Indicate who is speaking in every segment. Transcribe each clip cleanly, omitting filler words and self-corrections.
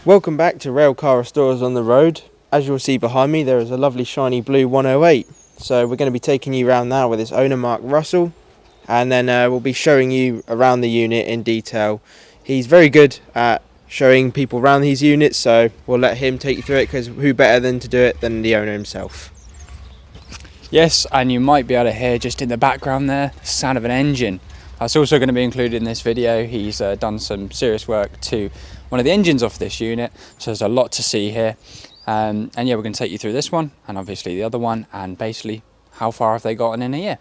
Speaker 1: Welcome back to Railcar Restorers on the road. As you'll see behind me, there is a lovely shiny blue 108. So we're going to be taking you around now with its owner, Mark Russell, and then we'll be showing you around the unit in detail. He's very good at showing people around these units, so we'll let him take you through it, because who better than to do it than the owner himself.
Speaker 2: Yes, and you might be able to hear just in the background there the sound of an engine. That's also going to be included in this video. He's done some serious work to one of the engines off this unit, so there's a lot to see here. And yeah, we're going to take you through this one and obviously the other one, and basically how far have they gotten in a year.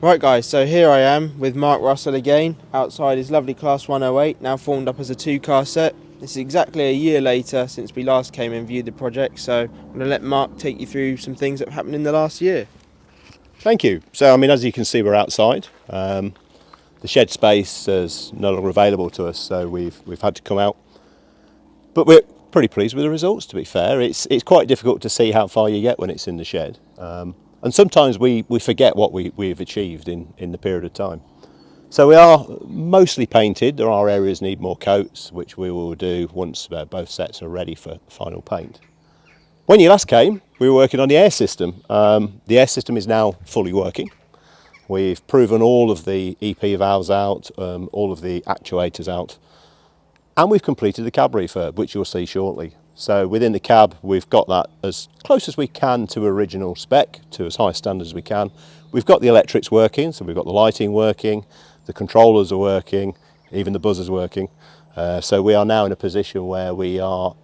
Speaker 1: Right guys, so here I am with Mark Russell again, outside his lovely Class 108, now formed up as a 2-car set. This is exactly a year later since we last came and viewed the project, so I'm going to let Mark take you through some things that have happened in the last year.
Speaker 3: Thank you. So, I mean, as you can see, we're outside. The shed space is no longer available to us, so we've had to come out. But we're pretty pleased with the results, to be fair. It's quite difficult to see how far you get when it's in the shed. And sometimes we forget what we've achieved in the period of time. So we are mostly painted. There are areas need more coats, which we will do once both sets are ready for final paint. When you last came, we were working on the air system. The air system is now fully working. We've proven all of the EP valves out, all of the actuators out, and we've completed the cab refurb, which you'll see shortly. So within the cab, we've got that as close as we can to original spec, to as high a standard as we can. We've got the electrics working, so we've got the lighting working, the controllers are working, even the buzzer's working. So we are now in a position where we are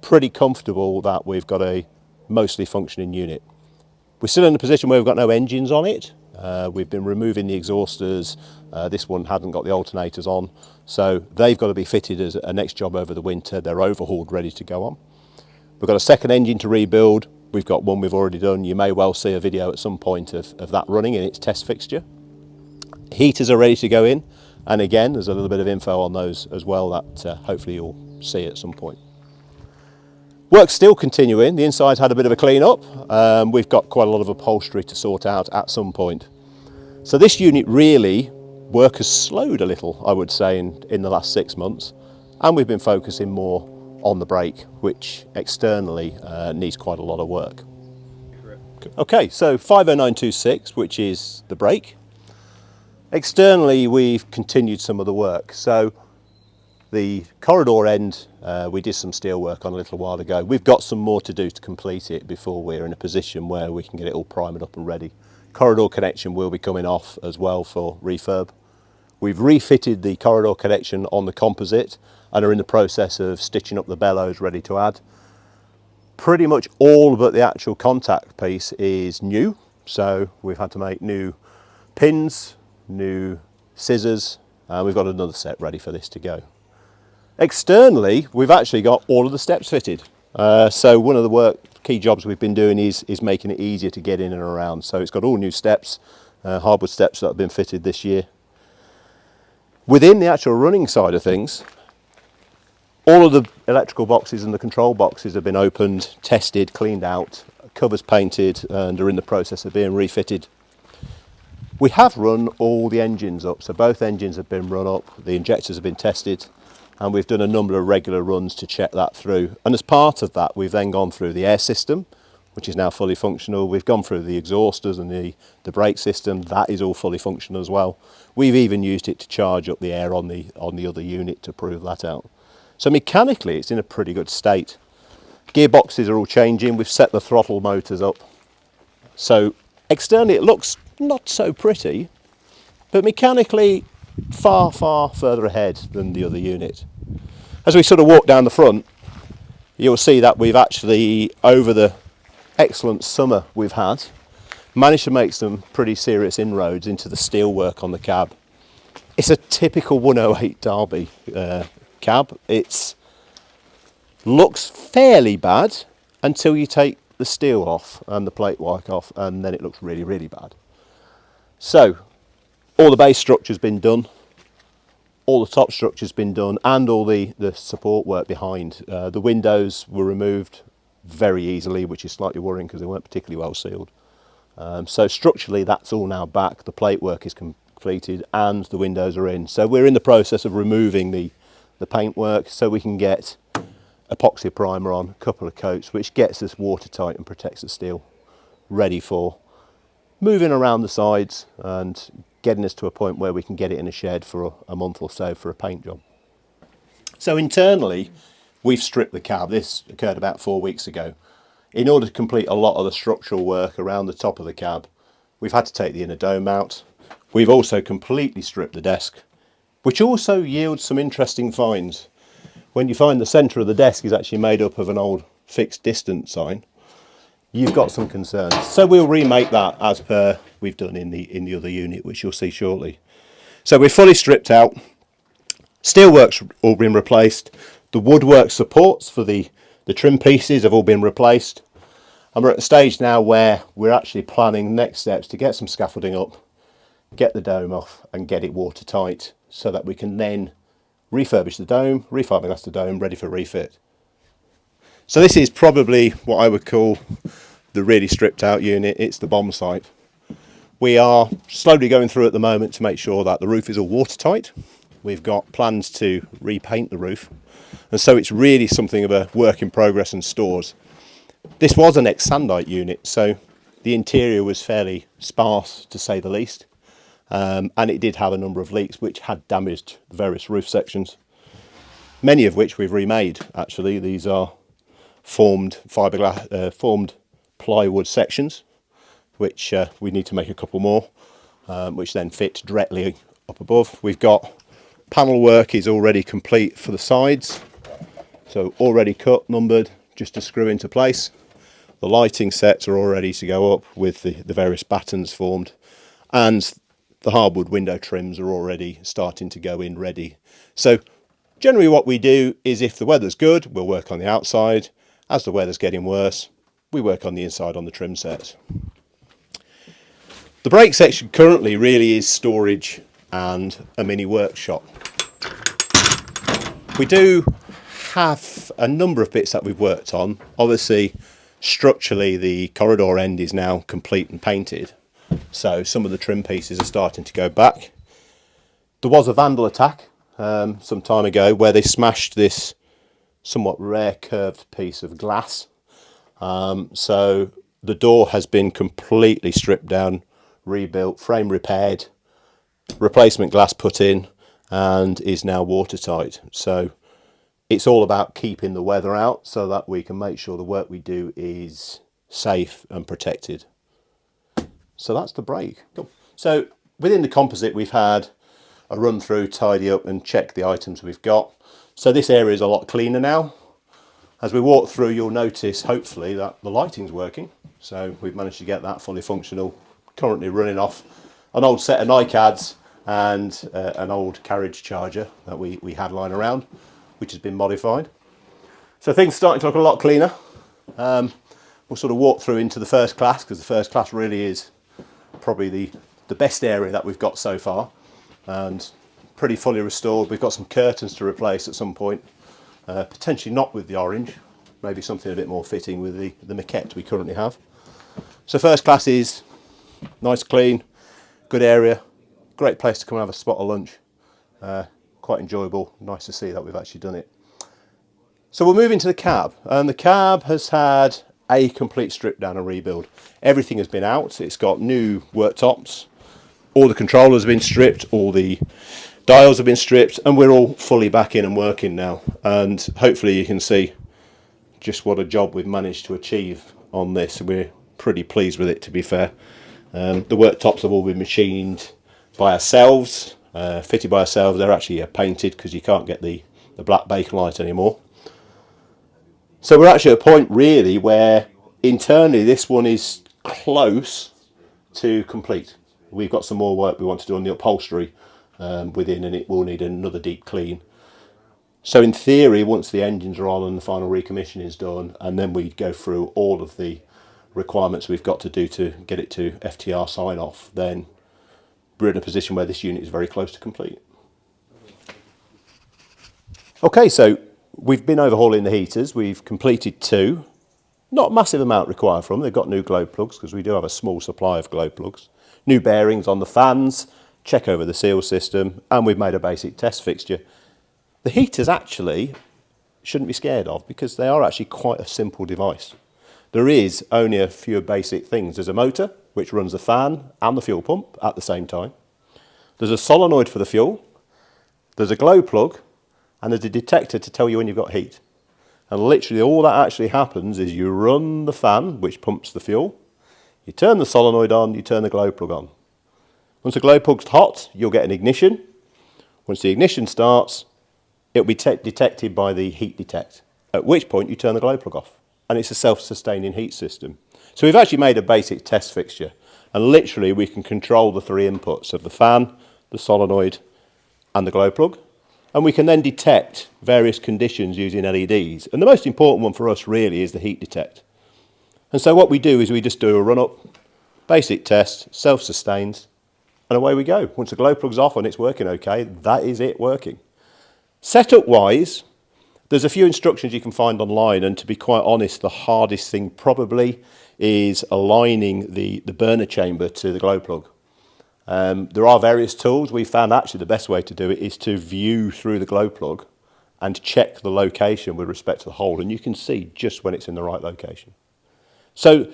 Speaker 3: pretty comfortable that we've got a mostly functioning unit. We're still in a position where we've got no engines on it. We've been removing the exhausters. This one hadn't got the alternators on, so they've got to be fitted as a next job over the winter. They're overhauled, ready to go on. We've got a second engine to rebuild. We've got one we've already done. You may well see a video at some point of that running in its test fixture. Heaters are ready to go in, and again there's a little bit of info on those as well that hopefully you'll see at some point. Work's still continuing. The inside's had a bit of a clean up. We've got quite a lot of upholstery to sort out at some point. So this unit really, work has slowed a little, I would say, in the last 6 months, and we've been focusing more on the brake, which externally needs quite a lot of work. Okay, so 50926, which is the brake. Externally, we've continued some of the work. So the corridor end, we did some steel work on a little while ago. We've got some more to do to complete it before we're in a position where we can get it all primed up and ready. Corridor connection will be coming off as well for refurb. We've refitted the corridor connection on the composite and are in the process of stitching up the bellows ready to add. Pretty much all but the actual contact piece is new, so we've had to make new pins, new scissors, and we've got another set ready for this to go. Externally, we've actually got all of the steps fitted. So one of the key jobs we've been doing is making it easier to get in and around. So it's got all new steps, hardwood steps that have been fitted this year. Within the actual running side of things, all of the electrical boxes and the control boxes have been opened, tested, cleaned out, covers painted, and are in the process of being refitted. We have run all the engines up, so both engines have been run up, the injectors have been tested, and we've done a number of regular runs to check that through. And as part of that, we've then gone through the air system, which is now fully functional. We've gone through the exhausters and the brake system. That is all fully functional as well. We've even used it to charge up the air on the other unit to prove that out. So mechanically, it's in a pretty good state. Gearboxes are all changing. We've set the throttle motors up. So externally it looks not so pretty, but mechanically far, far further ahead than the other unit. As we sort of walk down the front, you'll see that we've actually, over the excellent summer we've had, managed to make some pretty serious inroads into the steelwork on the cab. It's a typical 108 Derby cab. It looks fairly bad until you take the steel off and the plate work off, and then it looks really, really bad. So all the base structure's been done, all the top structure's been done, and all the support work behind. The windows were removed very easily, which is slightly worrying because they weren't particularly well sealed. So structurally that's all now back. The plate work is completed and the windows are in. So we're in the process of removing the paintwork so we can get epoxy primer on, a couple of coats, which gets us watertight and protects the steel, ready for moving around the sides and getting us to a point where we can get it in a shed for a month or so for a paint job. So internally, we've stripped the cab. This occurred about 4 weeks ago. In order to complete a lot of the structural work around the top of the cab, we've had to take the inner dome out. We've also completely stripped the desk, which also yields some interesting finds. When you find the centre of the desk is actually made up of an old fixed distance sign, you've got some concerns. So we'll remake that as per we've done in the other unit, which you'll see shortly. So we're fully stripped out. Steelwork's all been replaced. The woodwork supports for the trim pieces have all been replaced. And we're at a stage now where we're actually planning next steps to get some scaffolding up, get the dome off and get it watertight so that we can then refurbish the dome, refiberglass the dome, ready for refit. So this is probably what I would call the really stripped out unit. It's the bomb site. We are slowly going through at the moment to make sure that the roof is all watertight. We've got plans to repaint the roof, and so it's really something of a work in progress and stores. This was an ex-Sandite unit, so the interior was fairly sparse to say the least, and it did have a number of leaks which had damaged the various roof sections, many of which we've remade actually. These are formed fiberglass, formed plywood sections, which we need to make a couple more, which then fit directly up above. We've got panel work is already complete for the sides, so already cut, numbered, just to screw into place. The lighting sets are all ready to go up with the various battens formed, and the hardwood window trims are already starting to go in ready. So generally what we do is, if the weather's good, we'll work on the outside. As the weather's getting worse, we work on the inside on the trim sets. The brake section currently really is storage and a mini workshop. We do have a number of bits that we've worked on. Obviously, structurally, the corridor end is now complete and painted, so some of the trim pieces are starting to go back. There was a vandal attack some time ago where they smashed this somewhat rare curved piece of glass. So the door has been completely stripped down, rebuilt, frame repaired, replacement glass put in, and is now watertight. So it's all about keeping the weather out so that we can make sure the work we do is safe and protected. So that's the brake. Cool. So within the composite, we've had a run through, tidy up and check the items we've got. So this area is a lot cleaner now. As we walk through, you'll notice hopefully that the lighting's working. So we've managed to get that fully functional, currently running off an old set of NiCads and an old carriage charger that we had lying around, which has been modified. So things are starting to look a lot cleaner. We'll sort of walk through into the first class, because the first class really is probably the best area that we've got so far, and pretty fully restored. We've got some curtains to replace at some point, potentially not with the orange, maybe something a bit more fitting with the maquette we currently have. So first class is nice, clean, good area, great place to come and have a spot of lunch. Quite enjoyable, nice to see that we've actually done it. So we'll move into the cab, and the cab has had a complete strip down and rebuild. Everything has been out. It's got new worktops, all the controllers have been stripped, all the dials have been stripped, and we're all fully back in and working now. And hopefully you can see just what a job we've managed to achieve on this. We're pretty pleased with it, to be fair. The worktops have all been machined by ourselves, fitted by ourselves. They're actually painted because you can't get the black bacon light anymore. So we're actually at a point really where internally this one is close to complete. We've got some more work we want to do on the upholstery within, and it will need another deep clean. So in theory, once the engines are on and the final recommissioning is done, and then we go through all of the requirements we've got to do to get it to FTR sign off, then we're in a position where this unit is very close to complete. Okay, so we've been overhauling the heaters. We've completed 2. Not a massive amount required from them. They've got new glow plugs because we do have a small supply of glow plugs. New bearings on the fans, check over the seal system, and we've made a basic test fixture. The heaters actually shouldn't be scared of because they are actually quite a simple device. There is only a few basic things. There's a motor which runs the fan and the fuel pump at the same time. There's a solenoid for the fuel. There's a glow plug, and there's a detector to tell you when you've got heat. And literally all that actually happens is you run the fan, which pumps the fuel. You turn the solenoid on, you turn the glow plug on. Once the glow plug's hot, you'll get an ignition. Once the ignition starts, it'll be detected by the heat detect, at which point you turn the glow plug off. And it's a self-sustaining heat system. So we've actually made a basic test fixture, and literally we can control the 3 inputs of the fan, the solenoid, and the glow plug. And we can then detect various conditions using LEDs. And the most important one for us really is the heat detect. And so what we do is we just do a run-up, basic test, self-sustains, and away we go. Once the glow plug's off and it's working okay, that is it working. Setup-wise, there's a few instructions you can find online, and to be quite honest, the hardest thing probably is aligning the burner chamber to the glow plug. There are various tools. We found actually the best way to do it is to view through the glow plug and check the location with respect to the hole, and you can see just when it's in the right location. So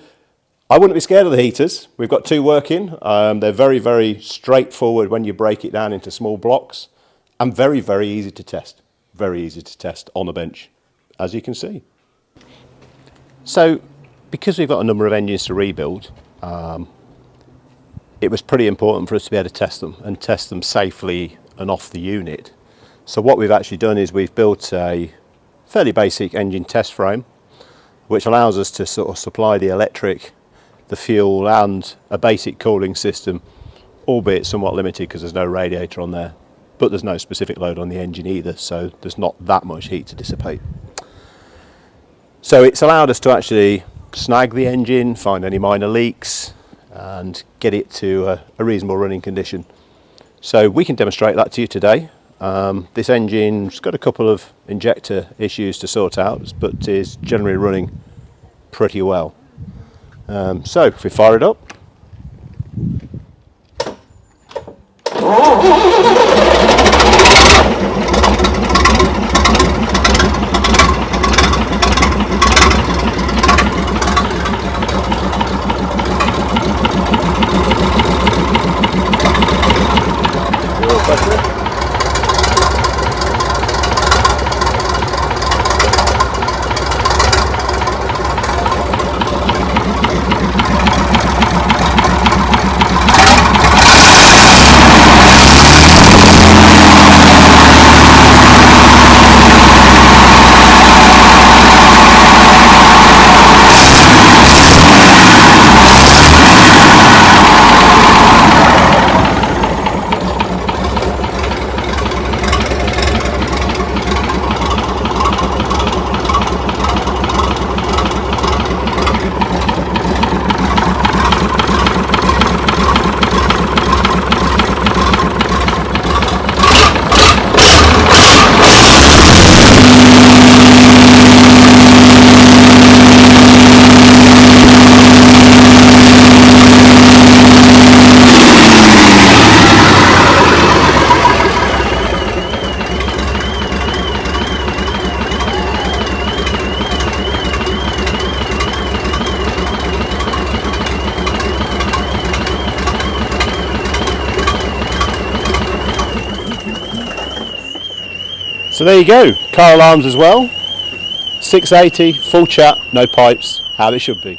Speaker 3: I wouldn't be scared of the heaters. We've got 2 working. They're very, very straightforward when you break it down into small blocks, and very, very easy to test. Very easy to test on a bench, as you can see. So because we've got a number of engines to rebuild, it was pretty important for us to be able to test them and test them safely and off the unit. So what we've actually done is we've built a fairly basic engine test frame, which allows us to sort of supply the electric, the fuel, and a basic cooling system, albeit somewhat limited because there's no radiator on there, but there's no specific load on the engine either, so there's not that much heat to dissipate. So it's allowed us to actually snag the engine, find any minor leaks, and get it to a reasonable running condition. So we can demonstrate that to you today. This engine's got a couple of injector issues to sort out, but is generally running pretty well. So if we fire it up. So there you go, car alarms as well. 680, full chat, no pipes, how they should be.